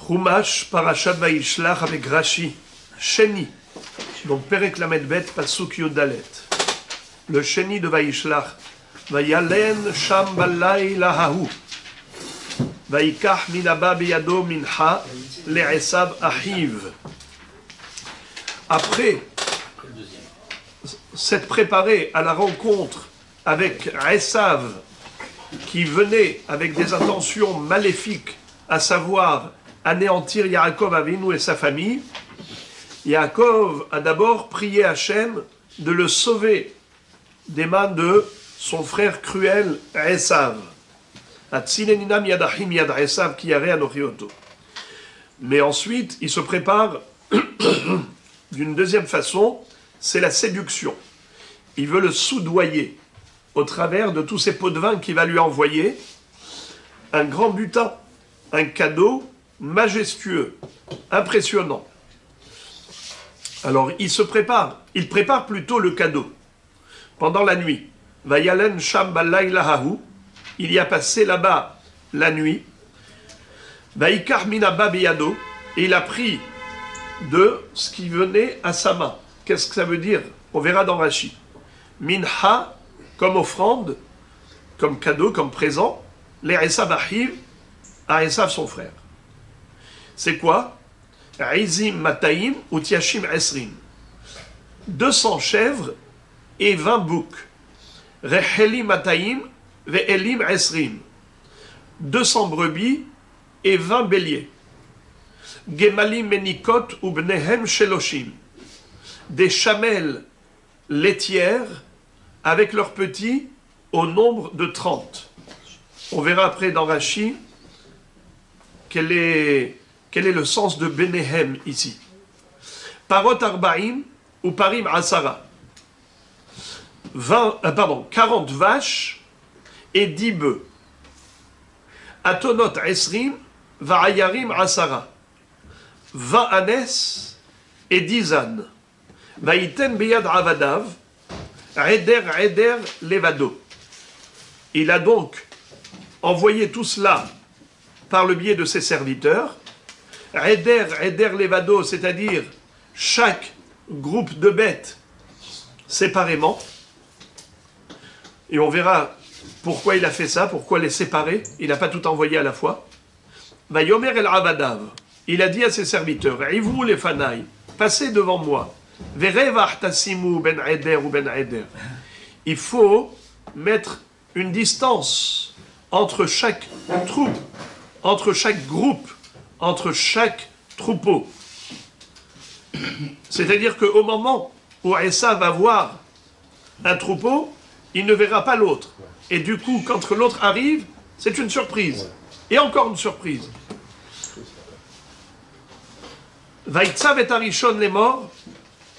Chumash Parashat Vayishlach avec Rashi, Sheni, donc Perek Lamed Bet, Pasuk Yodalet. Le Sheni de Vayishlach, Vayalen Sham Balayla Hahu, Vayikach Minaba Beyado Mincha, Le'esav Ahiv. Après s'être préparé à la rencontre avec Esav, qui venait avec des intentions maléfiques, à savoir anéantir Yaakov Avinu et sa famille, Yaakov a d'abord prié Hachem de le sauver des mains de son frère cruel Esav. Mais ensuite, il se prépare d'une deuxième façon, c'est la séduction. Il veut le soudoyer au travers de tous ces pots de vin qu'il va lui envoyer, un grand butin, un cadeau majestueux, impressionnant. Alors il se prépare, il prépare plutôt le cadeau. Pendant la nuit, Vayalen Sham Balayla Hahu, il y a passé là-bas la nuit, Vaikar Minaba Beyado, et il a pris de ce qui venait à sa main. Qu'est-ce que ça veut dire? On verra dans Rashi. Minha, comme offrande, comme cadeau, comme présent, les Esav Ahiv, à Esav son frère. C'est quoi? Izim Mataim ou Tiashim Esrim. 200 chèvres et 20 boucs. Reheli Mataim ve'elim Esrim. 200 brebis et 20 béliers. Gemalim Menikot ou Bnehem Sheloshim. Des chamelles laitières avec leurs petits au nombre de 30. On verra après dans Rashi quel est le sens de Benehem ici. Parot Arbaim ou Parim Asara. 40 vaches et 10 bœufs. Atonot Esrim, Va'ayarim Asara. 20 ânes et 10 ânes. Vaïten Beyad Avadav, Eder Levado. Il a donc envoyé tout cela par le biais de ses serviteurs. Eder Levado, c'est-à-dire chaque groupe de bêtes séparément. Et on verra pourquoi il a fait ça, pourquoi les séparer. Il n'a pas tout envoyé à la fois. Vayomer el Avadav. Il a dit à ses serviteurs, Ivru les Fanaï, passez devant moi. Verevach tasimu ben Eder ou ben Eder. Il faut mettre une distance entre chaque troupe, entre chaque groupe, entre chaque troupeau. C'est-à-dire qu'au moment où Esav va voir un troupeau, il ne verra pas l'autre. Et du coup, quand l'autre arrive, c'est une surprise. Et encore une surprise. Vaïtsav et Arishon les morts,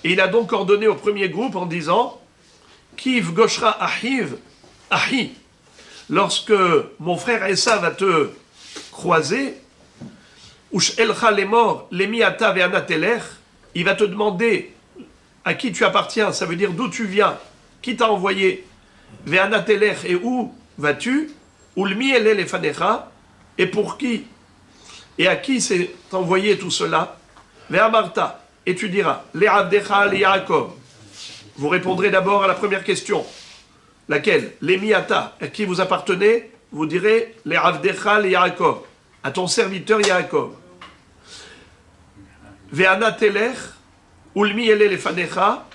et il a donc ordonné au premier groupe en disant Kiv Goshra Ahiv, Ahi, lorsque mon frère Esav va te croiser, Ush Elcha les morts, les miata ve anatelech, il va te demander à qui tu appartiens, ça veut dire d'où tu viens, qui t'a envoyé, ve anatelech, et où vas-tu, ulmi ele lefanecha, et pour qui, et à qui s'est envoyé tout cela, ve amarta, et tu diras, le Avdecha le Yaakov. Vous répondrez d'abord à la première question. Laquelle? Les miata, à qui vous appartenez? Vous direz, le Avdecha le Yaakov, à ton serviteur Yaakov. Ve'ana telech, ulmi ele lefanecha,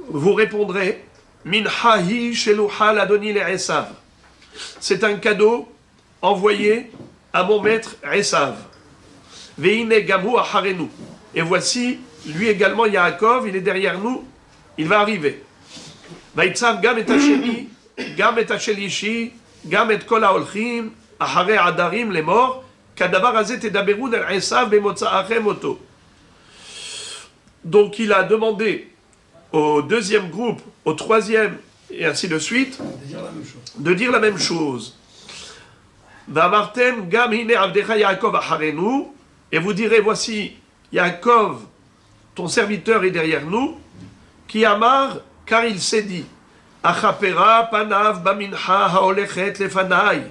vous répondrez, min hahi sheluha ladoni le Esav. C'est un cadeau envoyé à mon maître Esav. Ve'ine gamu acharenu. Et voici, lui également, Yaakov, il est derrière nous, il va arriver. Vaïtsav gam et hacheni, gam et hachelishi, gam et kol haolchim, achare adarim, les morts, kadavar azet et daberun el Esav bemotza'achem oto. Donc il a demandé au deuxième groupe, au troisième, et ainsi de suite, de dire la même chose. Vamartem gam hine avdecha Yaakov acharenu, et vous direz, voici, Yaakov, ton serviteur est derrière nous, qui amar, car il s'est dit, Achapera panav bamincha haolechet lefanai,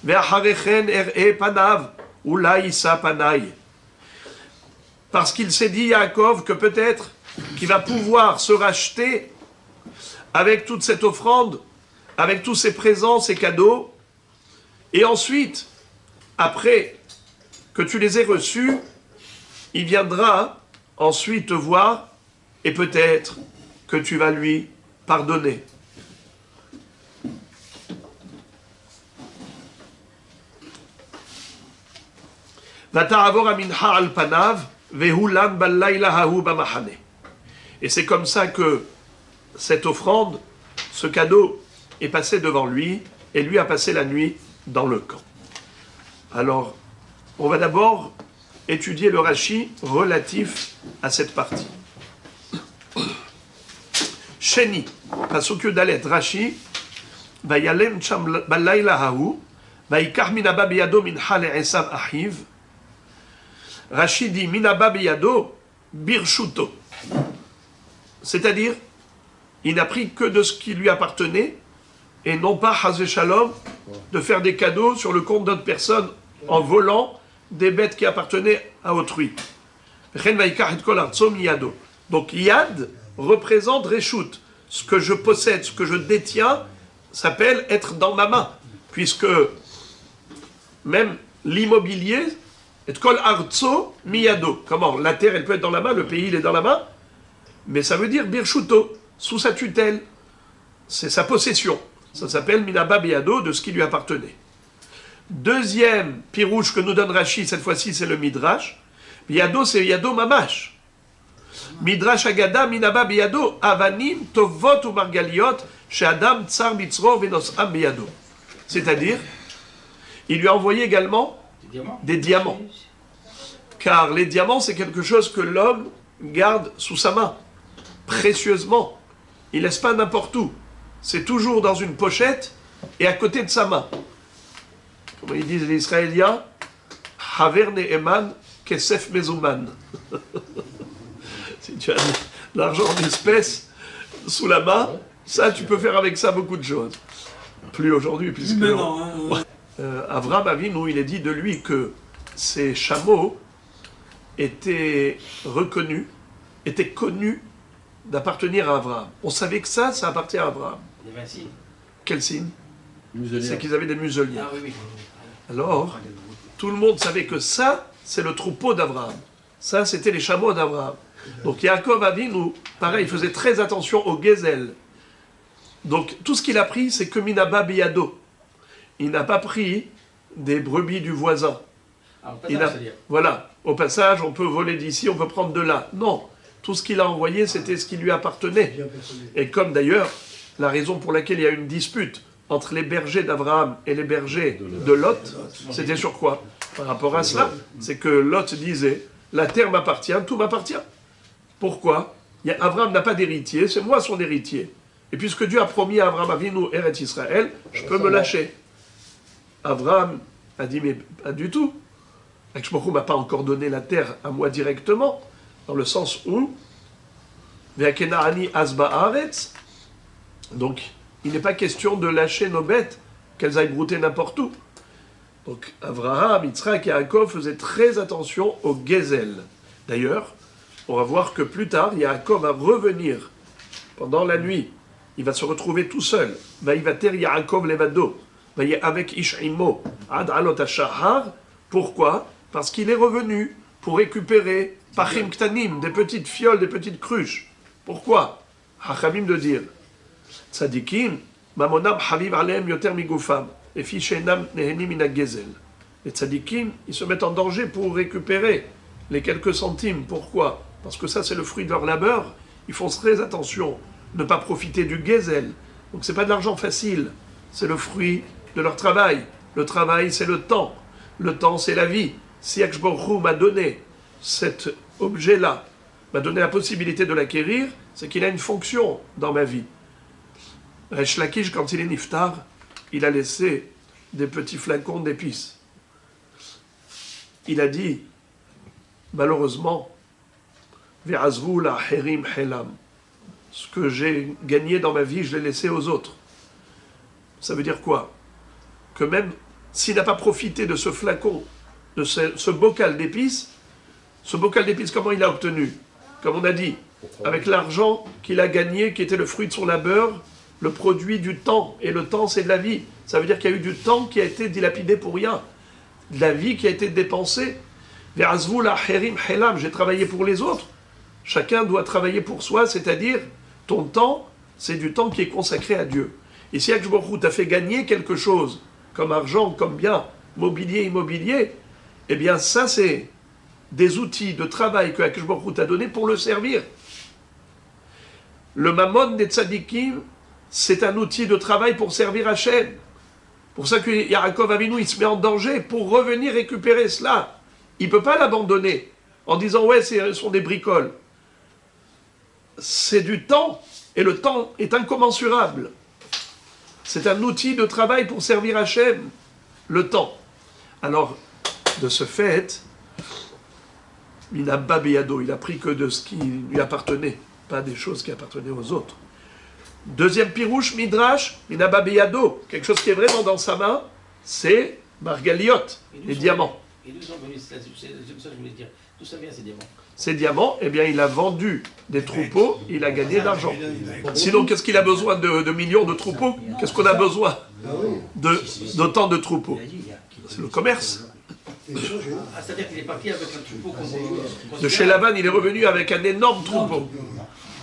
ve'acharechen er'e panav, Oula Issa Panaï. Parce qu'il s'est dit, Yaakov, que peut-être qu'il va pouvoir se racheter avec toute cette offrande, avec tous ces présents, ces cadeaux, et ensuite, après que tu les aies reçus, il viendra ensuite te voir, et peut-être que tu vas lui pardonner. Et c'est comme ça que cette offrande, ce cadeau, est passé devant lui, et lui a passé la nuit dans le camp. Alors, on va d'abord étudier le Rashi relatif à cette partie. Sheni, pasuk Dalet, Rashi, Vayalem cham balayla hahu, Vaikach minaba biyado mincha le'esav ahiv. Rashi dit minaba biyado birshuto. C'est-à-dire, il n'a pris que de ce qui lui appartenait, et non pas, Hazé Shalom, de faire des cadeaux sur le compte d'autres personnes en volant des bêtes qui appartenaient à autrui. Donc Yad représente Reshut. Ce que je possède, ce que je détiens, s'appelle être dans ma main. Puisque même l'immobilier, et Kol Artso Miyado. Comment? La terre, elle peut être dans la main, le pays, il est dans la main. Mais ça veut dire Birshuto, sous sa tutelle. C'est sa possession. Ça s'appelle Minaba Biyado, de ce qui lui appartenait. Deuxième pirouche que nous donne Rashi, cette fois-ci, c'est le Midrash. Biyado, c'est Yado Mamash. Midrash Agada, Minaba Biyado, Avanim, Tovot ou Margaliot, chez Adam, Tsar, Mitzro, Venos Am Biyado. C'est-à-dire, il lui a envoyé également des diamants. Car les diamants, c'est quelque chose que l'homme garde sous sa main, précieusement. Il ne laisse pas n'importe où. C'est toujours dans une pochette et à côté de sa main. Comme ils disent les Israéliens, Haver Ne'eman Kesef Mezouman. Si tu as de l'argent en espèces sous la main, ça, tu peux faire avec ça beaucoup de choses. Plus aujourd'hui, puisque... Avraham Avinu, il est dit de lui que ses chameaux étaient reconnus, étaient connus d'appartenir à Avraham. On savait que ça appartient à Avraham. Il y avait un signe. Quel signe? Muselière. C'est qu'ils avaient des muselières. Ah oui, oui. Alors, tout le monde savait que ça, c'est le troupeau d'Avraham. Ça, c'était les chameaux d'Avraham. Donc Yaakov Avinu, pareil, il faisait très attention au gezel. Donc tout ce qu'il a pris, c'est que Minaba Biyado. Il n'a pas pris des brebis du voisin. Ah, c'est-à-dire. Voilà, au passage, on peut voler d'ici, on peut prendre de là. Non, tout ce qu'il a envoyé, c'était ce qui lui appartenait. Et comme d'ailleurs, la raison pour laquelle il y a une dispute entre les bergers d'Abraham et les bergers de Lot, c'était sur quoi? Par rapport à cela, c'est que Lot disait, la terre m'appartient, tout m'appartient. Pourquoi? Abraham n'a pas d'héritier, c'est moi son héritier. Et puisque Dieu a promis à Abraham Avinu Eretz Israël, je peux me lâcher. Abraham a dit, mais pas du tout. Akshmochou ne m'a pas encore donné la terre à moi directement, dans le sens où, Ve'akenaani asba haaretz, donc il n'est pas question de lâcher nos bêtes, qu'elles aillent brouter n'importe où. Donc Abraham, Yitzhak et Yaakov faisaient très attention au gezel. D'ailleurs, on va voir que plus tard, Yaakov va revenir pendant la nuit. Il va se retrouver tout seul. Vaïvater Yaakov levado. Avec Ish'imo, Ad Alot HaShahar. Pourquoi? Parce qu'il est revenu pour récupérer Pachim Ktanim, des petites fioles, des petites cruches. Pourquoi? Hachamim de dire Tzadikim, Mamonam Haviv Aleem Yoter Migufam, et Fishenam Neheni Mina Gezel. Les tzadikim, ils se mettent en danger pour récupérer les quelques centimes. Pourquoi? Parce que ça, c'est le fruit de leur labeur. Ils font très attention de ne pas profiter du gezel. Donc, c'est pas de l'argent facile. C'est le fruit de leur travail. Le travail, c'est le temps. Le temps, c'est la vie. Si Akshborou m'a donné cet objet-là, m'a donné la possibilité de l'acquérir, c'est qu'il a une fonction dans ma vie. Resh Lakish, quand il est niftar, il a laissé des petits flacons d'épices. Il a dit, malheureusement, Ve'azvu la herim helam. Ce que j'ai gagné dans ma vie, je l'ai laissé aux autres. Ça veut dire quoi? Que même s'il n'a pas profité de ce flacon de ce bocal d'épices, comment il a obtenu? Comme on a dit, avec l'argent qu'il a gagné, qui était le fruit de son labeur, le produit du temps. Et le temps, c'est de la vie. Ça veut dire qu'il y a eu du temps qui a été dilapidé pour rien. De la vie qui a été dépensée. J'ai travaillé pour les autres. Chacun doit travailler pour soi, c'est-à-dire, ton temps, c'est du temps qui est consacré à Dieu. Et si Akshborou t'a fait gagner quelque chose, comme argent, comme bien, mobilier, immobilier, eh bien ça c'est des outils de travail que Akshborou t'a donné pour le servir. Le mammon des tzadikim, c'est un outil de travail pour servir Hachem. Pour ça que Yaakov Avinu, il se met en danger pour revenir récupérer cela. Il ne peut pas l'abandonner en disant « ouais, ce sont des bricoles ». C'est du temps, et le temps est incommensurable. C'est un outil de travail pour servir Hachem, le temps. Alors, de ce fait, Minabba Beyado, il a pris que de ce qui lui appartenait, pas des choses qui appartenaient aux autres. Deuxième pirouche, Midrash, Minabba Beyado, quelque chose qui est vraiment dans sa main, c'est Margaliot, les diamants. Et d'où sont venus, c'est ça que je voulais dire, d'où ça vient ces diamants? Ces diamants, eh bien, il a vendu des troupeaux, il a gagné de l'argent. Sinon, qu'est-ce qu'il a besoin de millions de troupeaux? Qu'est-ce qu'on a besoin d'autant de troupeaux? C'est le commerce. Ah, c'est-à-dire qu'il est parti avec un troupeau De chez Laban, il est revenu avec un énorme troupeau.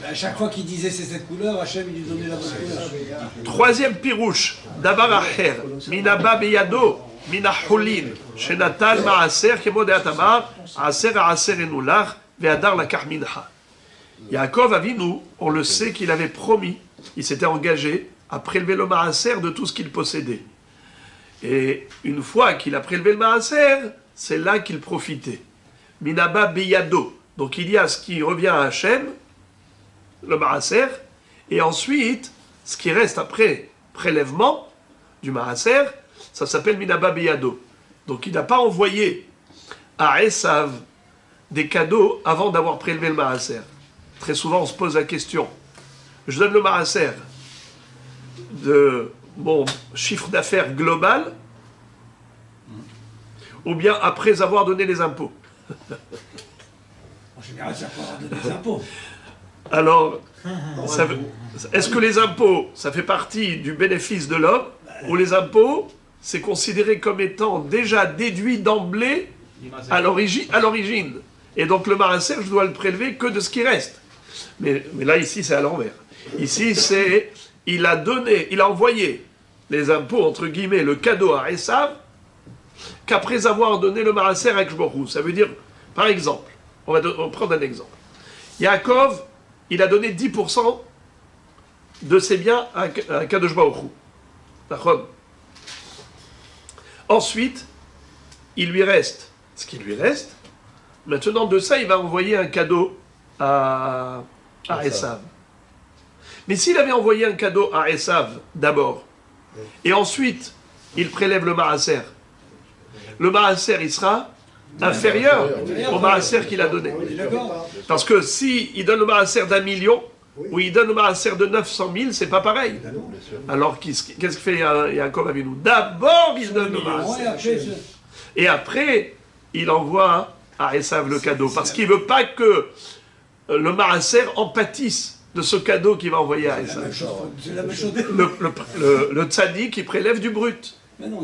À chaque fois qu'il disait c'est cette couleur, Hachem il lui donnait la bonne couleur. Troisième pirouche, Dabar Acher, Minaba Beyado, Minahulin, Shenatal Maaser, Kemode Atamar, Aser Aser Enulach, Veadar la Karminha. Yaakov Avinu, on le sait qu'il avait promis, il s'était engagé à prélever le Maaser de tout ce qu'il possédait. Et une fois qu'il a prélevé le Maaser, c'est là qu'il profitait. Minaba Beyado. Donc il y a ce qui revient à Hachem, le Maaser, et ensuite, ce qui reste après prélèvement du Maaser, ça s'appelle Minaba Beyado. Donc il n'a pas envoyé à Esav des cadeaux avant d'avoir prélevé le Maaser. Très souvent on se pose la question, je donne le Maaser de mon chiffre d'affaires global, ou bien après avoir donné les impôts. En général, ça peut avoir donné des impôts. Alors, est-ce que les impôts, ça fait partie du bénéfice de l'homme, ou les impôts, c'est considéré comme étant déjà déduit d'emblée à l'origine. Et donc le Maaser, je dois le prélever que de ce qui reste. Mais là, ici, c'est à l'envers. Ici, c'est, il a envoyé les impôts, entre guillemets, le cadeau à Esav, qu'après avoir donné le Maaser à Akshborou. Ça veut dire, par exemple, on va prendre un exemple. Yaakov, il a donné 10% de ses biens à Kadosh Baruch Hu. D'accord ? Ensuite, il lui reste ce qui lui reste. Maintenant, de ça, il va envoyer un cadeau à Esav. Mais s'il avait envoyé un cadeau à Esav d'abord, et ensuite, il prélève le Maaser, le Maaser, il sera inférieur au Maaser qu'il a donné. Parce que s'il donne le Maaser d'1 million, ou il donne le Maaser de 900 000, c'est pas pareil. Alors, qu'est-ce qu'il fait Yaakov Avinu? D'abord, il donne le Maaser. Et après, il envoie à Esav le cadeau. Parce qu'il ne veut pas que le Maaser en pâtisse de ce cadeau qu'il va envoyer à Esav. Le tzaddik, il prélève du brut. Mais non,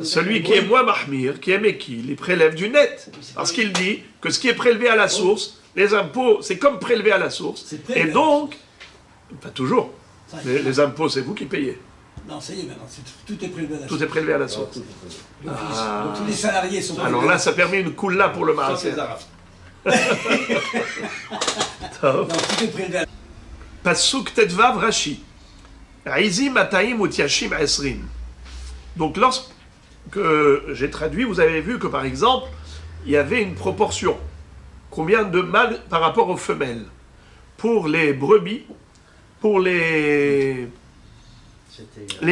celui qui est moins mahmir, qui est mekil, il prélève du net. Parce qu'il dit que ce qui est prélevé à la source, les impôts, c'est comme prélevé à la source. Et donc, pas toujours, les impôts, c'est vous qui payez. Non, ça y est, maintenant, tout est prélevé à la source. Tout est prélevé à la source. Donc tous les salariés sont alors là, ça permet une coula pour le Maaser. Non, tout est prélevé à la source. Pasuk Tetvav Rashi. Aizim Ataim Utiashim Esrim. Donc lorsque j'ai traduit, vous avez vu que par exemple, il y avait une proportion. Combien de mâles par rapport aux femelles? Pour les brebis, pour les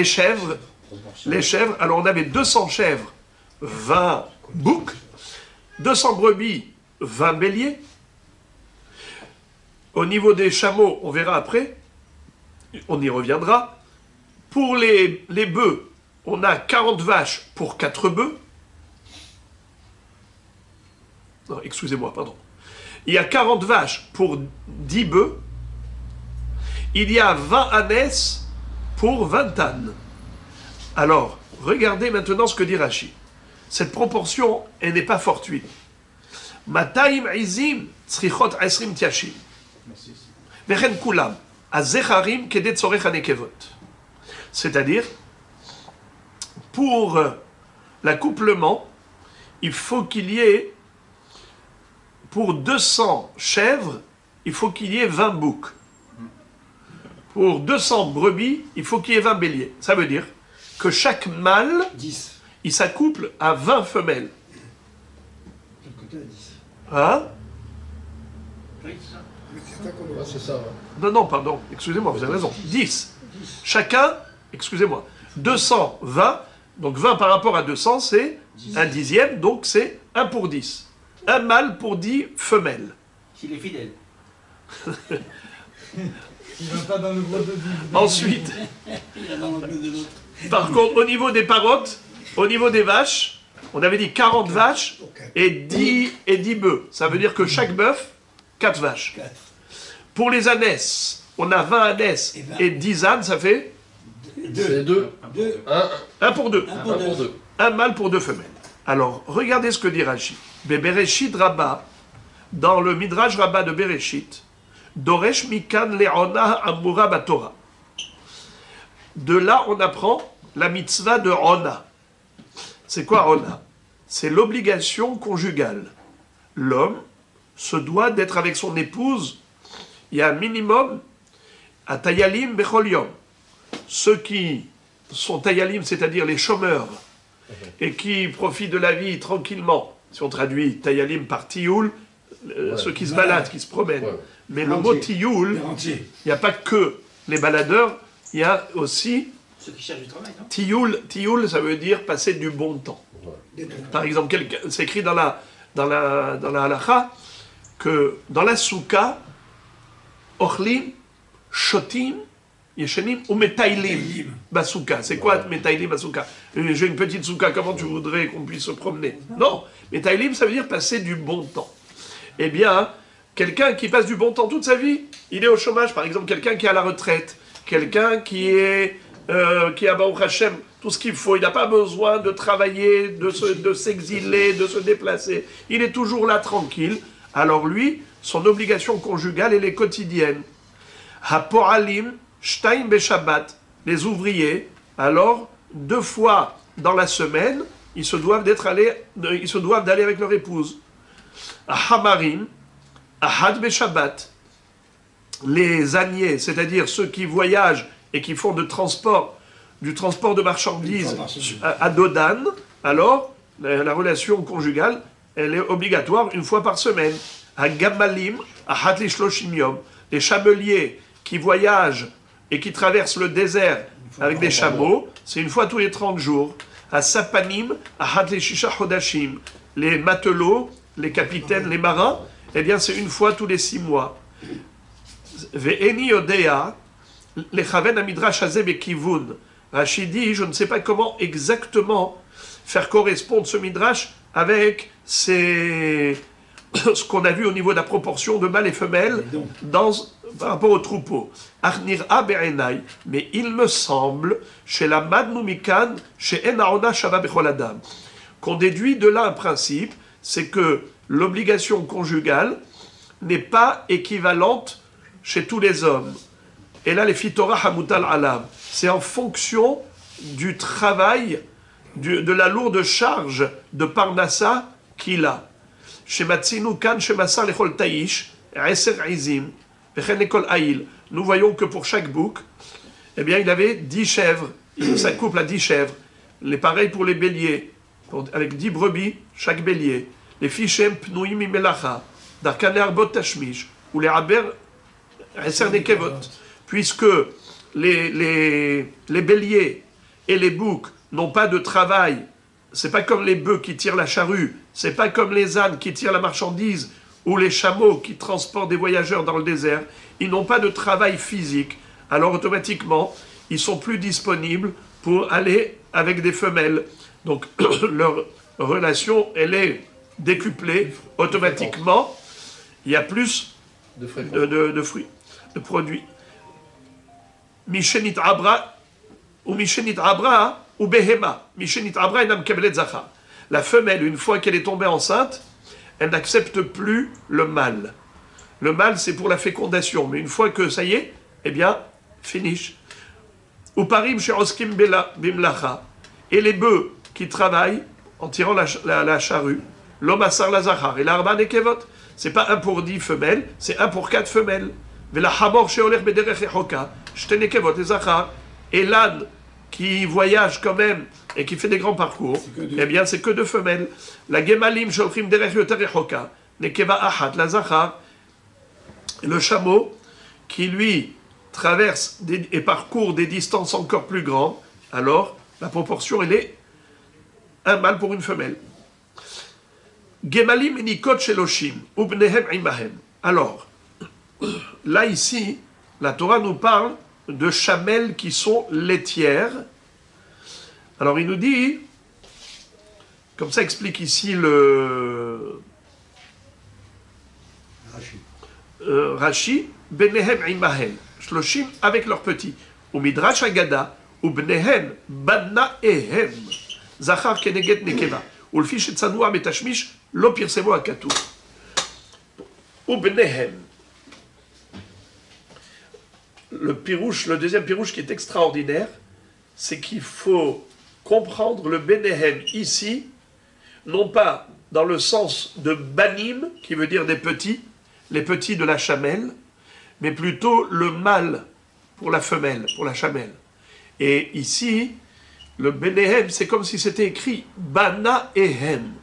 chèvres, alors on avait 200 chèvres, 20 boucs, 200 brebis, 20 béliers. Au niveau des chameaux, on verra après, on y reviendra. Pour les bœufs, on a 40 vaches pour 4 bœufs. Non, excusez-moi, pardon. Il y a 40 vaches pour 10 bœufs. Il y a 20 ânesses pour 20 ânes. Alors, regardez maintenant ce que dit Rashi. Cette proportion, elle n'est pas fortuite. Mataim izim tzrichot 20 tiashim. Vechen kulam. Azecharim kedet tzorech hanekevot. C'est-à-dire, pour l'accouplement, il faut qu'il y ait, pour 200 chèvres, il faut qu'il y ait 20 boucs. Pour 200 brebis, il faut qu'il y ait 20 béliers. Ça veut dire que chaque mâle, 10. il s'accouple à 20 femelles. Quel côté à 10. Hein? Oui, c'est ça. Ouais, c'est ça. Ouais. Non, pardon, excusez-moi, vous avez raison. 10. Chacun, excusez-moi, 220, donc 20 par rapport à 200, c'est un dixième, donc c'est 1 pour 10. Un mâle pour 10 femelles. S'il est fidèle. Il va pas dans le gros de Ensuite, Il est dans le bleu de l'autre. par contre, au niveau des parottes, au niveau des vaches, on avait dit 40 vaches et 10 bœufs. Ça veut dire que chaque bœuf, 4 vaches. 4. Pour les ânesses, on a 20 ânesses et 10 ânes, ça fait C'est 2. 2. 1 pour 2. 1 1 pour pour 2. 2. Un mâle pour 2 femelles. Alors, regardez ce que dit Rashi. Bereshit Rabbah, dans le Midrash Rabbah de Bereshit, Doresh Mikan Le'ona Amura Batorah. De là, on apprend la mitzvah de Ona. C'est quoi Ona? C'est l'obligation conjugale. L'homme se doit d'être avec son épouse, il y a un minimum, à Tayalim Bechol Yom. Ceux qui sont Tayalim, c'est-à-dire les chômeurs, et qui profitent de la vie tranquillement. Si on traduit Tayalim par Tioul, ceux qui se baladent, qui se promènent. Ouais. Mais le mot Entier. Tioul, Entier. il n'y a pas que les baladeurs, il y a aussi Ceux qui cherchent du travail, non? Tioul, ça veut dire passer du bon temps. Par exemple, c'est écrit dans la halacha que dans la souka, Ochlim, Shotim, Yeshenim ou Metailim Basouka. C'est quoi Metailim Basouka? J'ai une petite souka, comment tu voudrais qu'on puisse se promener? Non, Metailim, ça veut dire passer du bon temps. Eh bien, quelqu'un qui passe du bon temps toute sa vie, il est au chômage, par exemple, quelqu'un qui est à la retraite, quelqu'un qui a Baruch Hashem, tout ce qu'il faut, il n'a pas besoin de travailler, de s'exiler, de se déplacer. Il est toujours là tranquille. Alors lui, son obligation conjugale, elle est quotidienne. Hapoalim, Shtaim Beshabbat, les ouvriers, alors 2 fois dans la semaine, ils se doivent d'aller avec leur épouse. Hamarim, Ahad Beshabbat, les âniers, c'est-à-dire ceux qui voyagent et qui font du transport de marchandises à Dodan, alors la relation conjugale, elle est obligatoire 1 fois par semaine. À Gamalim, à Hatlishloshim Yom, les chameliers qui voyagent et qui traversent le désert avec des chameaux, c'est 1 fois tous les 30 jours. À Sapanim, à Hatlishisha Hodashim, les matelots, les capitaines, les marins, eh bien c'est 1 fois tous les 6 mois. Ve'eni Odea, les Chaven Amidrash Hazeh Bekivun. Rachid dit, je ne sais pas comment exactement faire correspondre ce midrash avec ce qu'on a vu au niveau de la proportion de mâles et femelles par rapport au troupeau. Arnira be'enai, mais il me semble, chez la Madnumikan, chez Enaona Shava Bechol Adam, qu'on déduit de là un principe, c'est que l'obligation conjugale n'est pas équivalente chez tous les hommes. Et là, les Fitorah Hamutal Alav, c'est en fonction du travail, de la lourde charge de Parnassa qu'il a. Chez Matsinu Kan, chez Massar Lechol Taïch, Eser Izim, Vechen Ekol Aïl. Nous voyons que pour chaque bouc, eh bien, il avait 10 chèvres. Il s'accouple à 10 chèvres. Les pareils pour les béliers, avec 10 brebis, chaque bélier. Les Fichem Pnouim Imelacha, Darkane Arbot Tashmish, ou les Aber Eser Nekevot. Puisque les béliers et les boucs n'ont pas de travail, c'est pas comme les bœufs qui tirent la charrue, c'est pas comme les ânes qui tirent la marchandise, ou les chameaux qui transportent des voyageurs dans le désert, ils n'ont pas de travail physique, alors automatiquement, ils sont plus disponibles pour aller avec des femelles. Donc leur relation, elle est décuplé, automatiquement, il y a plus de fruits, de produits. Mishenit Abra, ou Mishenit Abra, ou Behema. Mishenit Abra, Enam Kebelet Zachar. La femelle, une fois qu'elle est tombée enceinte, elle n'accepte plus le mâle. Le mâle, c'est pour la fécondation, mais une fois que ça y est, eh bien, finish. Ou parim she'oskim bimlacha. Et les bœufs qui travaillent en tirant la charrue, l'homme assar la zachar, et l'arba nekevot. C'est pas 1 pour 10 femelles, c'est 1 pour 4 femelles. Vela hamor she'olech bederech echoka, shte nekevot les zachar. Et l'âne qui voyage quand même et qui fait des grands parcours, eh bien, c'est que 2 femelles. La gemalim sholchim derech yoter echoka, nekeva achat la zachar. Le chameau qui lui traverse et parcourt des distances encore plus grandes, alors la proportion elle est 1 mâle pour 1 femelle. Gemalim nikot sheloshim ubnehem imahem. Alors, là ici, la Torah nous parle de chamelles qui sont laitières. Alors il nous dit, comme ça explique ici le Rashi, benehem imahem, shloshim avec leurs petits. Ou midrash agada, ou benehem banaehem, zachar keneget nekeva. Ou le fish etzanoua metashmish, lo pirsemo akatou. Ou benehem. Le deuxième pirouche qui est extraordinaire, c'est qu'il faut comprendre le benehem ici, non pas dans le sens de banim, qui veut dire des petits, les petits de la chamelle, mais plutôt le mâle pour la femelle, pour la chamelle. Et ici, le benehem, c'est comme si c'était écrit bana ehem.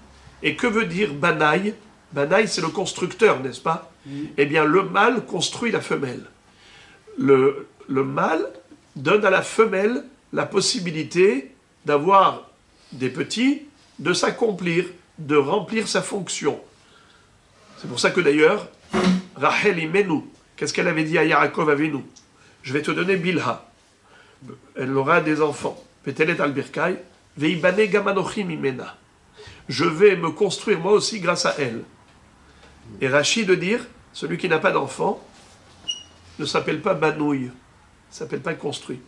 Et que veut dire banaï? Banaï, c'est le constructeur, n'est-ce pas? Eh bien, le mâle construit la femelle. Le mâle donne à la femelle la possibilité d'avoir des petits, de s'accomplir, de remplir sa fonction. C'est pour ça que d'ailleurs, Rachel Imenu, qu'est-ce qu'elle avait dit à Yaakov Avinu? Je vais te donner Bilha. Elle aura des enfants. Petelet al-Birkai, Veibane gamanochim imena. Je vais me construire moi aussi grâce à elle. Et Rachid de dire, celui qui n'a pas d'enfant, ne s'appelle pas Banouille, ne s'appelle pas construit.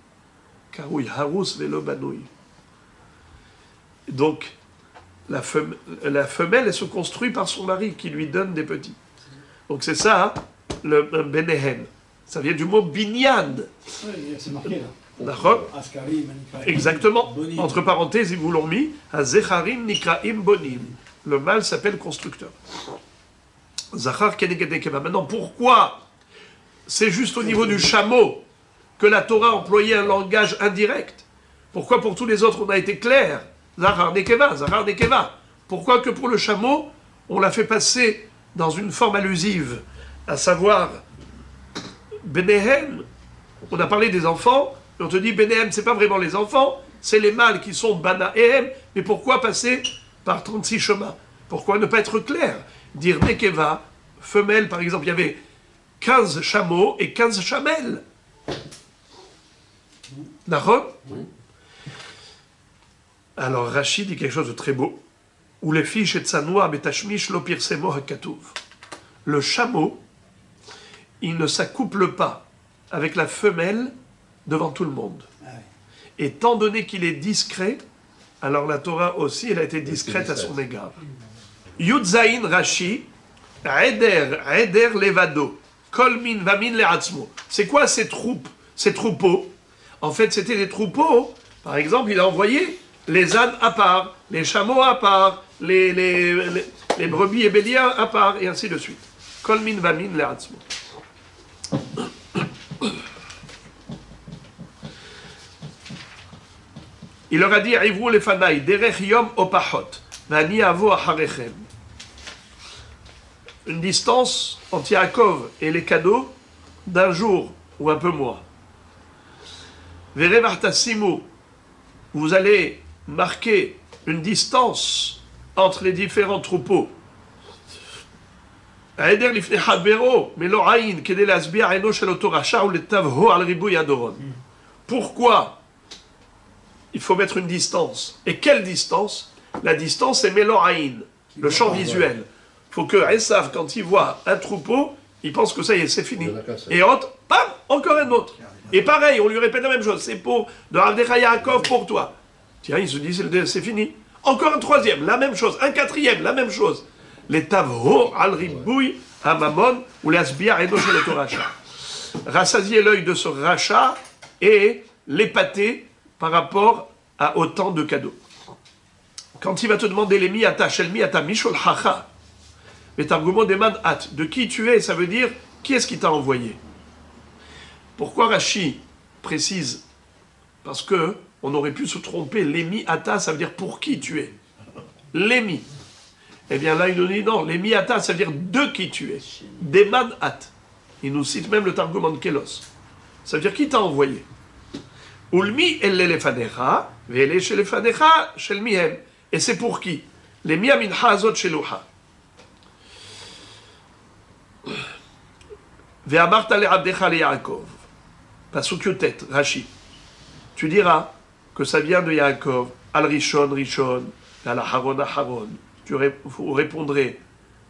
Karouille, Harous velo Banouille. Donc, la femelle, elle se construit par son mari qui lui donne des petits. Donc c'est ça, le Benehem. Ça vient du mot binyan. Oui, c'est marqué là. D'accord? Askarim, Exactement. Bonim. Entre parenthèses, ils vous l'ont mis. Zecharim nikraim bonim. Le mâle s'appelle constructeur. Zachar keneged nekeva. Maintenant, pourquoi c'est juste au niveau du chameau que la Torah employait un langage indirect? Pourquoi pour tous les autres on a été clair? Zachar nekeva, Zachar nekeva. Pourquoi que pour le chameau, on l'a fait passer dans une forme allusive, à savoir Benehem? On a parlé des enfants, et on te dit Benehem, c'est pas vraiment les enfants, c'est les mâles qui sont Banahem, mais pourquoi passer par 36 chemins? Pourquoi ne pas être clair? Dire Nekeva, femelle par exemple, il y avait 15 chameaux et 15 chamelles. D'accord? Alors Rachid dit quelque chose de très beau. Ou les fiches et tsanoua betashmish lo pirsemo hakatouv. Le chameau, il ne s'accouple pas avec la femelle devant tout le monde. Et étant donné qu'il est discret, alors la Torah aussi, elle a été discrète à son égard. Yudzaïn Rashi, Eder Levado, Kolmin Vamin Leatzmo. C'est quoi ces troupeaux? En fait, c'était des troupeaux. Par exemple, il a envoyé les ânes à part, les chameaux à part, les brebis et béliers à part, et ainsi de suite. Kolmin Vamin Leatzmo. Il leur a dit, Arrivou les fanaï, derech yom opachot, vani avo acharechem. Une distance entre Yaakov et les cadeaux d'un jour ou un peu moins. Verevartasimu, vous allez marquer une distance entre les différents troupeaux. Aeder lifnei hadbero, melo ayin, kedei lasbiar eno shel oto rasha ou letavho al ribouy adoron. Pourquoi il faut mettre une distance? Et quelle distance? La distance est Méloraïn. le champ visuel. Il faut que Esav, quand il voit un troupeau, il pense que ça y est, c'est fini. Et entre, bam, encore un autre. Et pareil, on lui répète la même chose. C'est pour de Avdecha Yaakov pour toi. Tiens, il se dit, c'est fini. Encore un troisième, la même chose. Un quatrième, la même chose. Les Tavho al Ribouy à Mammon ou les Asbiar et Noshel et Racha. Rassasier l'œil de ce rachat et l'épater par rapport à autant de cadeaux. Quand il va te demander les miata, shel miata, mishol hacha, mais targumo demande at, de qui tu es, ça veut dire qui est-ce qui t'a envoyé. Pourquoi Rashi précise? Parce que on aurait pu se tromper, l'émi ata, ça veut dire pour qui tu es. L'émi. Eh bien là, il nous dit non, l'émi ata, ça veut dire de qui tu es. Deman at. Il nous cite même le targum de Kélos. Ça veut dire qui t'a envoyé. Ulmi elle lefanecha, ve'ele shelefanecha shel mihem. Et c'est pour qui? Les mi amincha azot sheluha. Ve'amarta le'abdecha le'Yaakov. Pasuk Yotet, Rashi. Tu diras que ça vient de Yaakov, al Rishon, Rishon, al Aharon, Aharon. Vous répondrez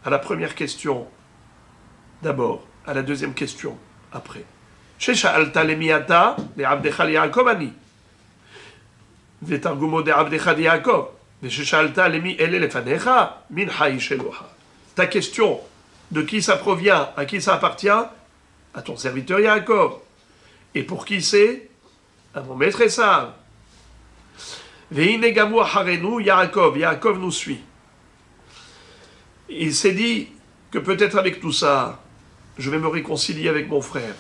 à la première question d'abord, à la deuxième question après. Shesha'alta lemiata le'abdecha le'Yaakov ani. Ve'targumo de'abdecha le'Yaakov. Ve'shesha'alta lemi ele lefanecha min ha'i sheluha. Ta question, de qui ça provient, à qui ça appartient? À ton serviteur Yaakov. Et pour qui c'est? À mon maître Esav. Ve'ine gamu acharenu Yaakov. Yaakov nous suit. Il s'est dit que peut-être avec tout ça, je vais me réconcilier avec mon frère.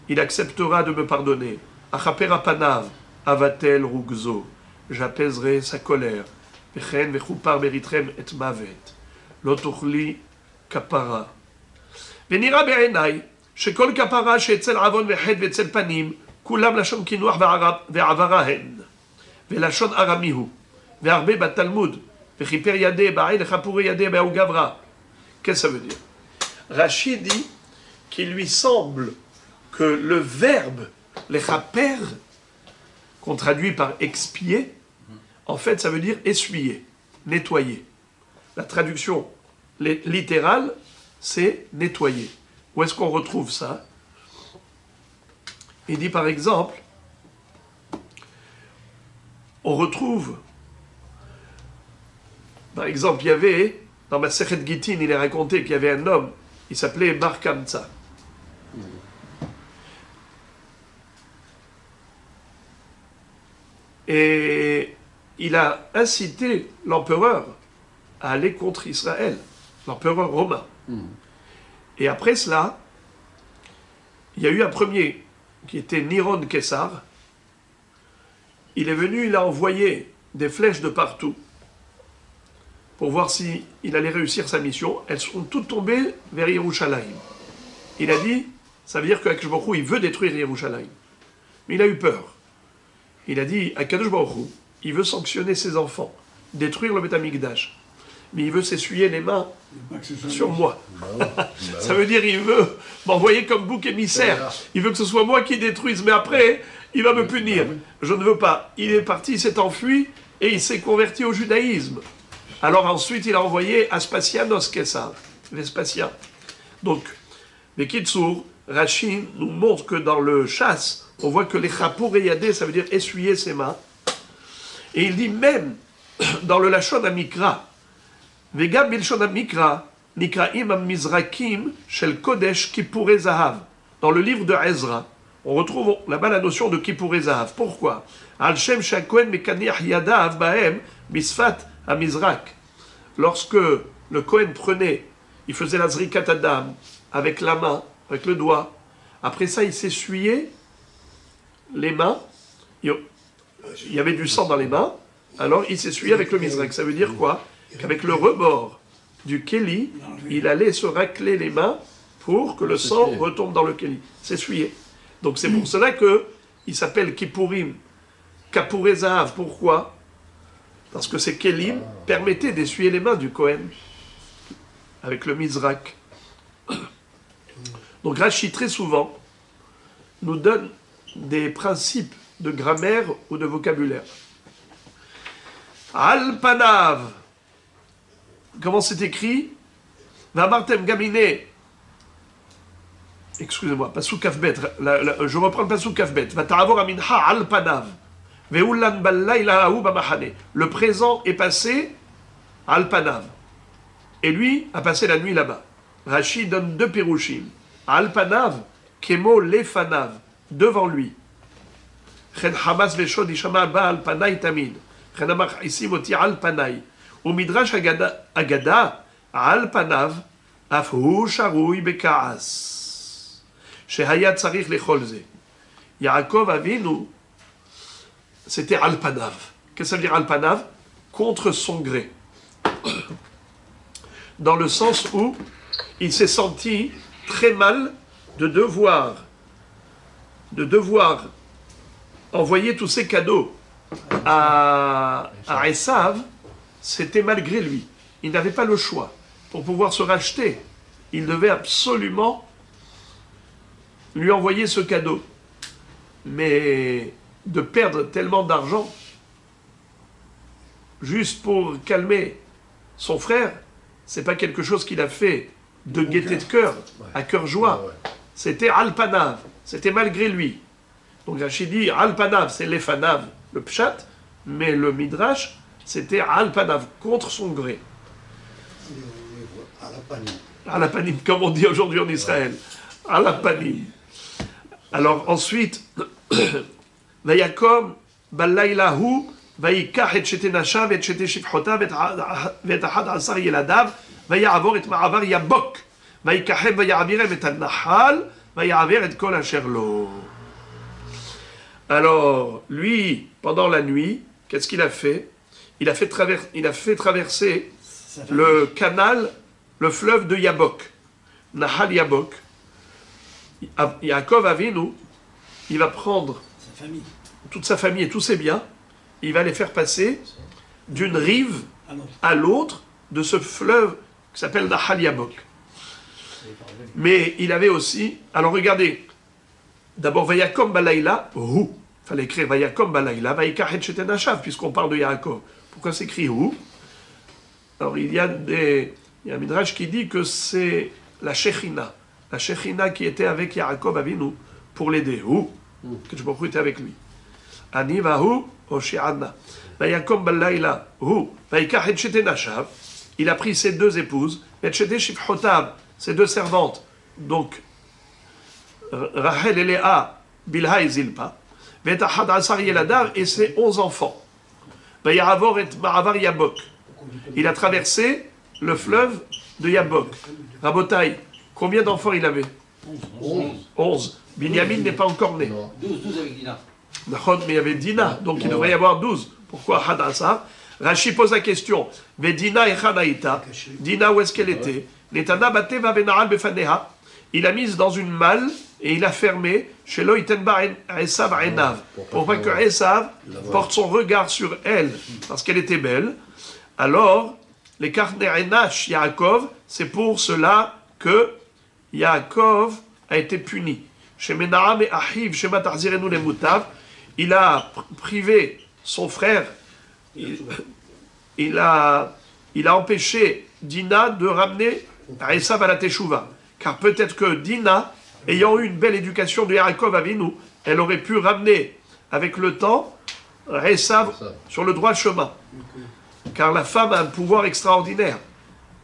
Il acceptera de me pardonner. Achapera panav, avatel rugzo. J'apaiserai sa colère. Vechen vechupar beritrem et mavet. Lotuchli kapara. Venira be'enai, shekol kapara she'etzel avon vechet ve'etzel panim, kulam lashon kinuach ve'avara hen. Ve'lashon aramihu. Ve'arbe batalmud. Ve'chiper yadeh ba'ay lechapure yadeh ba'u gavra. Qu'est-ce que ça veut dire? Rachid dit qu'il lui semble que le verbe lechaper, qu'on traduit par expier, en fait ça veut dire essuyer, nettoyer. La traduction littérale, c'est nettoyer. Où est-ce qu'on retrouve ça? Il dit par exemple, on retrouve, par exemple, il y avait, dans ma Sechet Gittin, il est raconté qu'il y avait un homme, il s'appelait Bar Kamtsa. Et il a incité l'empereur à aller contre Israël, l'empereur romain. Et après cela, il y a eu un premier qui était Niron Kessar. Il est venu, il a envoyé des flèches de partout pour voir s'il allait réussir sa mission. Elles sont toutes tombées vers Yerushalayim. Il a dit, ça veut dire qu'Akadosh Baruch Hu, il veut détruire Yerushalayim. Mais il a eu peur. Il a dit, Akadosh Baruch Hu, il veut sanctionner ses enfants, détruire le Beth Amikdash. Mais il veut s'essuyer les mains sur moi. Ça veut dire il veut m'envoyer comme bouc émissaire. Il veut que ce soit moi qui détruise, mais après, il va me punir. Je ne veux pas. Il est parti, il s'est enfui, et il s'est converti au judaïsme. Alors ensuite, il a envoyé Aspasianos Kessar, Vespasien. Donc, les Kitsour, Rashi nous montre que dans le chasse, on voit que les chapour et yadé, ça veut dire essuyer ses mains. Et il dit même, dans le Lachon Amikra, Vegam Bilshon Amikra, Nikraim Amizrakim, Shel Kodesh Kippouré Zahav. Dans le livre de Ezra, on retrouve là-bas la notion de Kippouré Zahav. Pourquoi? Al Shem Shakohen Mekaniach Yadav Bahem Bisfat Amizrak. Lorsque le Kohen prenait, il faisait la Zrikat Adam avec la main, avec le doigt. Après ça, il s'essuyait les mains. Il y avait du sang dans les mains. Alors, il s'essuyait avec le Mizrak. Ça veut dire quoi? Qu'avec le rebord du Kéli, il allait se racler les mains pour que le sang retombe dans le Kéli. S'essuyer. Donc, c'est pour cela qu'il s'appelle Kippourim, Kapouré Zahav. Pourquoi? Parce que ces Kélim permettaient d'essuyer les mains du Kohen avec le Mizrak. Donc Rashi, très souvent, nous donne des principes de grammaire ou de vocabulaire. Al-Panav, comment c'est écrit? Vamartem gamine. Excusez-moi, pasuk kafbet. Je reprends le pasuk kafbet. Vata'avor aminha al panav. Ve'ulan ballayla hahu bamachane. Le présent est passé al panav. Et lui a passé la nuit là-bas. Rashi donne deux pirushim. Al panav, kemo lefanav, devant lui. Chen hamas veshod ishama ba al panay tamid. Chen amach isim oti al panay. Ou midrash agada al panav afhu sharouy bekaas. Shehaya tzarich lechol ze. Yaakov Avinu, c'était al panav. Qu'est-ce que ça veut dire al panav? Contre son gré. Dans le sens où il s'est senti très mal de devoir envoyer tous ses cadeaux à Esav. C'était malgré lui. Il n'avait pas le choix. Pour pouvoir se racheter, il devait absolument lui envoyer ce cadeau. Mais de perdre tellement d'argent juste pour calmer son frère, c'est pas quelque chose qu'il a fait de gaieté de cœur, à cœur joie. C'était Al-Panav, c'était malgré lui. Donc Rachid dit Al-Panav, c'est l'Efanav, le Pshat, mais le Midrash, c'était Al-Panav, contre son gré. Al-Panim, comme on dit aujourd'hui en Israël. Al-Panim. Alors ensuite, Vayakom, Ballaylahu, ויקח את שתי נשיו ואת שתי שפחותיו ואת 11 ילדיו ויעבור את מעבר יבוק ויקחם ויעבירם את הנחל ויעביר את כל אשר לו. Alors, lui, pendant la nuit, qu'est-ce qu'il a fait? Il a fait traverser le canal, le fleuve de Yabok, Nahal Yabok. Yaakov Avinu, il va prendre toute sa famille et tous ses biens, il va les faire passer d'une rive à l'autre de ce fleuve qui s'appelle Nahal Yabok. Mais il avait aussi... Alors regardez, d'abord, Vayakom Balayla, Hu. Il fallait écrire Vayakom Balayla, Vayikachet Shetenashav, puisqu'on parle de Yaakov. Pourquoi s'écrit Hu? Alors il y a un midrash qui dit que c'est la Shechina qui était avec Yaakov Avinu pour l'aider. Hu, que je me était avec lui. Ani Vahu, Oshi'ana. Vayakom Balayla, Hu, Vayikachet Shetenashav. Il a pris ses deux épouses, et Shete Shifchotav, ses deux servantes, donc Rachel et Léa, Bilha et Zilpa, Vetahad Asar Yeladav et ses 11 enfants. Vayavor et Ma'avar Yabok. Il a traversé le fleuve de Yabok. Rabotai, combien d'enfants il avait? 11. Binyamin n'est pas encore né. 12 avec Dina. Mais il y avait Dina, donc il devrait y avoir 12. Pourquoi Hadassar? Rashi pose la question. Vedina et Chanaïta. Dina, où est-ce qu'elle était? Netana bateva bena'al befaneha. Il a mise dans une malle et il a fermé chez Loïtenba Esav Enav. Pour pas que Esav porte son regard sur elle, parce qu'elle était belle. Alors, les Karnerenash Yaakov, c'est pour cela que Yaakov a été puni. Chez Menaam et Ahiv, chez Matarzirenu les Moutav, il a privé son frère. Il a empêché Dina de ramener Esav à la Teshuvah. Car peut-être que Dina, ayant eu une belle éducation de Yaakov Avinu, elle aurait pu ramener avec le temps Esav sur le droit chemin. Car la femme a un pouvoir extraordinaire.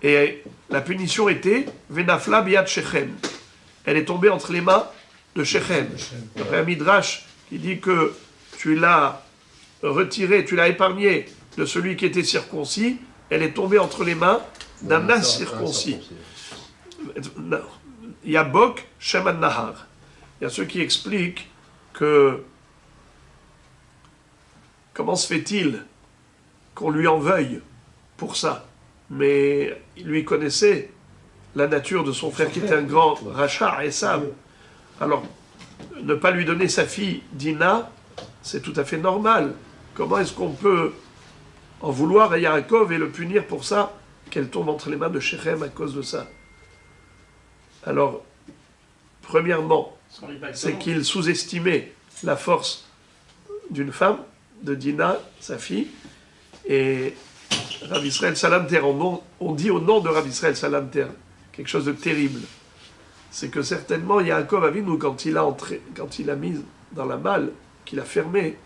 Et la punition était Venafla biad Shechem. Elle est tombée entre les mains de Shechem. Après un midrash qui dit que tu l'as retirée, tu l'as épargnée de celui qui était circoncis, elle est tombée entre les mains d'un incirconcis. Yabok Sheman Nahar. Il y a ceux qui expliquent que comment se fait-il qu'on lui en veuille pour ça? Mais il lui connaissait la nature de son frère qui était un grand rachat, Esav. Alors, ne pas lui donner sa fille Dina, c'est tout à fait normal. Comment est-ce qu'on peut en vouloir à Yaakov et le punir pour ça, qu'elle tombe entre les mains de Shechem à cause de ça? Alors, premièrement, c'est qu'il sous-estimait la force d'une femme, de Dina, sa fille, et Rav Israël Salanter, on dit au nom de Rav Israël Salanter quelque chose de terrible. C'est que certainement Yaakov Avinu, quand il a mis dans la malle, qu'il a fermé,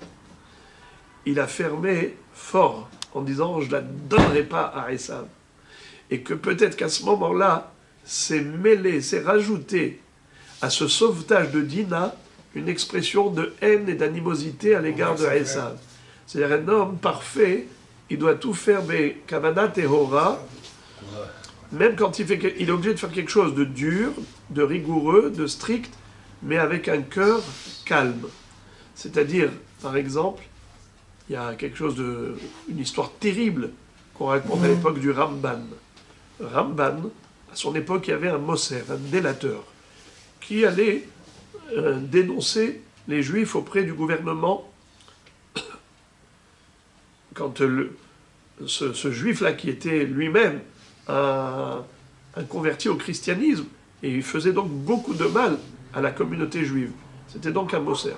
il a fermé fort en disant je ne la donnerai pas à Esav. Et que peut-être qu'à ce moment-là, c'est mêlé, c'est rajouté à ce sauvetage de Dina une expression de haine et d'animosité à l'égard de Esav. C'est-à-dire un homme parfait, il doit tout faire, mais Kavanat et Hora, même quand il est obligé de faire quelque chose de dur, de rigoureux, de strict, mais avec un cœur calme. C'est-à-dire, par exemple, il y a une histoire terrible qu'on raconte à l'époque du Ramban. Ramban, à son époque, il y avait un Moser, un délateur, qui allait dénoncer les Juifs auprès du gouvernement. Quand ce Juif-là, qui était lui-même un converti au christianisme, et il faisait donc beaucoup de mal à la communauté juive. C'était donc un Moser.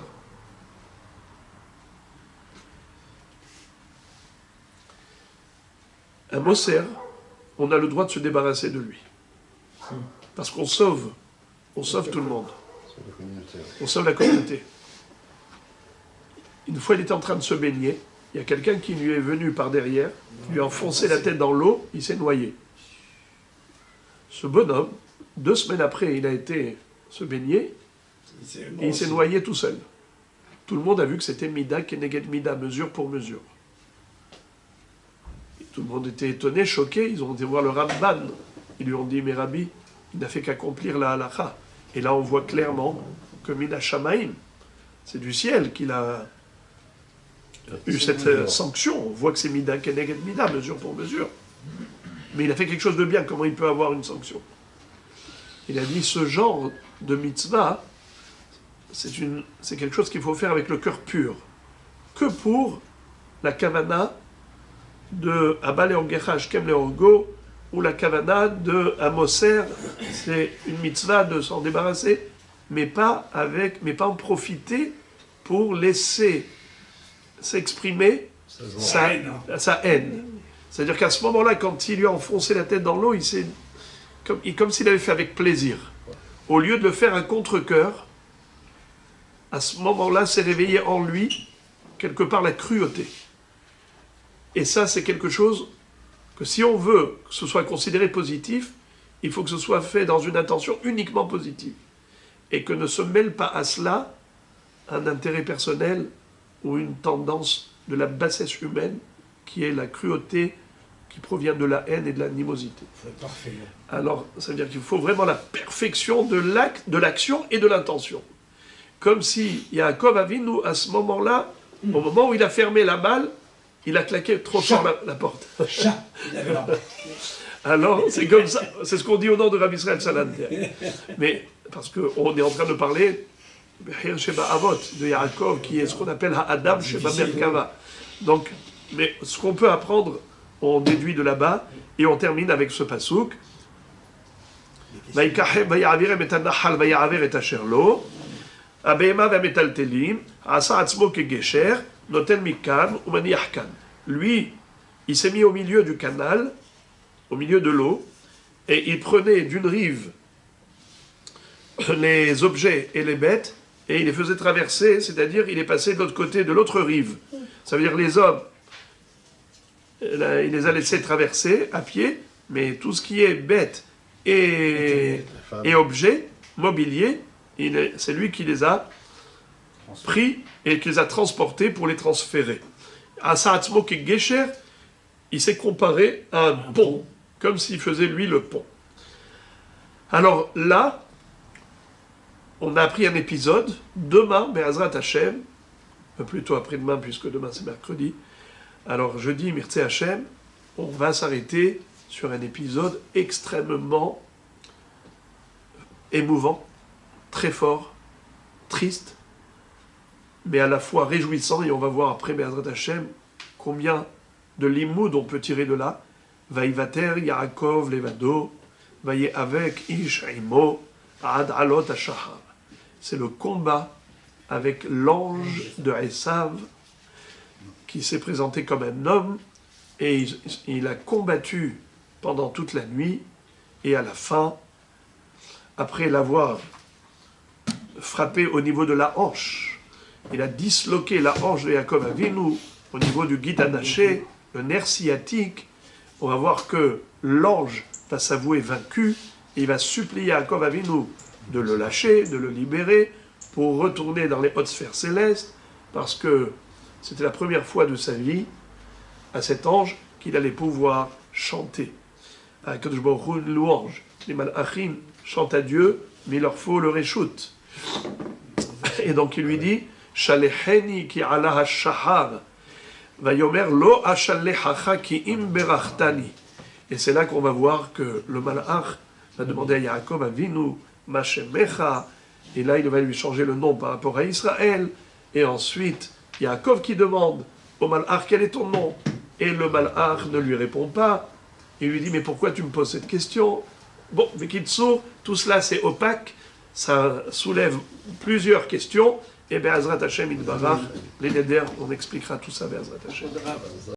Un Moser, on a le droit de se débarrasser de lui. Parce qu'on sauve tout le monde. On sauve la communauté. Une fois, il était en train de se baigner, il y a quelqu'un qui lui est venu par derrière, lui a enfoncé la tête dans l'eau, il s'est noyé. Ce bonhomme, 2 semaines après, il a été se baigner, et il s'est noyé tout seul. Tout le monde a vu que c'était Mida Keneged Mida, mesure pour mesure. Et tout le monde était étonné, choqué, ils ont été voir le Ramban. Ils lui ont dit, mais Rabbi, il n'a fait qu'accomplir la halakha. Et là, on voit clairement que Mina Shamaim, c'est du ciel qu'il a eu cette sanction. On voit que c'est Mida Keneged Mida, mesure pour mesure. Mais il a fait quelque chose de bien, comment il peut avoir une sanction? Il a dit, ce genre de mitzvah, c'est quelque chose qu'il faut faire avec le cœur pur. Que pour la kavana de Abba Leorgecha Shkem Leorgo, ou la kavana de Amoser, c'est une mitzvah de s'en débarrasser, mais pas en profiter pour laisser s'exprimer sa haine. C'est-à-dire qu'à ce moment-là, quand il lui a enfoncé la tête dans l'eau, comme s'il avait fait avec plaisir. Au lieu de le faire à contre-cœur, à ce moment-là, s'est réveillé en lui, quelque part, la cruauté. Et ça, c'est quelque chose que si on veut que ce soit considéré positif, il faut que ce soit fait dans une intention uniquement positive. Et que ne se mêle pas à cela un intérêt personnel ou une tendance de la bassesse humaine, qui est la cruauté qui provient de la haine et de l'animosité. Parfait. Alors, ça veut dire qu'il faut vraiment la perfection de l'action et de l'intention. Comme si Yaakov Avinu, à ce moment-là, au moment où il a fermé la malle, il a claqué trop fort la porte. Alors, c'est comme ça, c'est ce qu'on dit au nom de Rabbi Israël Salanter. Mais, parce qu'on est en train de parler de Yaakov, qui est ce qu'on appelle Ha'adam Sheba Merkava. Donc, mais ce qu'on peut apprendre, on déduit de là-bas, et on termine avec ce pasouk. Vaïkahem vaya'avirem et hanachal vaya'aver et asher lo, abehema v'metaltelim, asa atzmo kegesher, noten mikan umaniach kan. Lui, il s'est mis au milieu du canal, au milieu de l'eau, et il prenait d'une rive les objets et les bêtes, et il les faisait traverser, c'est-à-dire il est passé de l'autre côté, de l'autre rive. Ça veut dire les hommes, il les a laissés traverser à pied, mais tout ce qui est bête et objets, mobilier, c'est lui qui les a pris et qui les a transportés pour les transférer. Asa Atzmo Gesher, il s'est comparé à un pont, comme s'il faisait lui le pont. Alors là, on a appris un épisode, demain, Be'ezrat Hashem, plutôt après-demain, puisque demain c'est mercredi. Alors jeudi, Mirtzeh Hashem, on va s'arrêter sur un épisode extrêmement émouvant, très fort, triste, mais à la fois réjouissant, et on va voir après Be'ezrat Hashem combien de limoud on peut tirer de là. Vaïvater Yaakov Levado, Vaïe avec Ish Imo, Ad Alot Ashahar. C'est le combat avec l'ange de Esav qui s'est présenté comme un homme et il a combattu pendant toute la nuit, et à la fin, après l'avoir frappé au niveau de la hanche, il a disloqué la hanche de Yaakov Avinu au niveau du guide anaché, le nerf sciatique. On va voir que l'ange va s'avouer vaincu, et il va supplier Yaakov Avinu de le lâcher, de le libérer, pour retourner dans les hautes sphères célestes, parce que c'était la première fois de sa vie, à cet ange, qu'il allait pouvoir chanter. Akadosh Baruch Hu, une louange. Les malachim chantent à Dieu, mais il leur faut le réchoute. Et donc il lui dit, Shalecheni ki ala hashahar, vayomer lo ashalechacha ki im berachtani. Et c'est là qu'on va voir que le malach va demander à Yaakov Avinu, Mashemecha, et là il va lui changer le nom par rapport à Israël, et ensuite Yaakov qui demande au malach quel est ton nom, et le malach ne lui répond pas. Il lui dit mais pourquoi tu me poses cette question? Bon, Bekitsour, tout cela c'est opaque, ça soulève plusieurs questions, et Be'ezrat Hashem Yitbarach, les Neder, on expliquera tout ça Be'ezrat Hashem.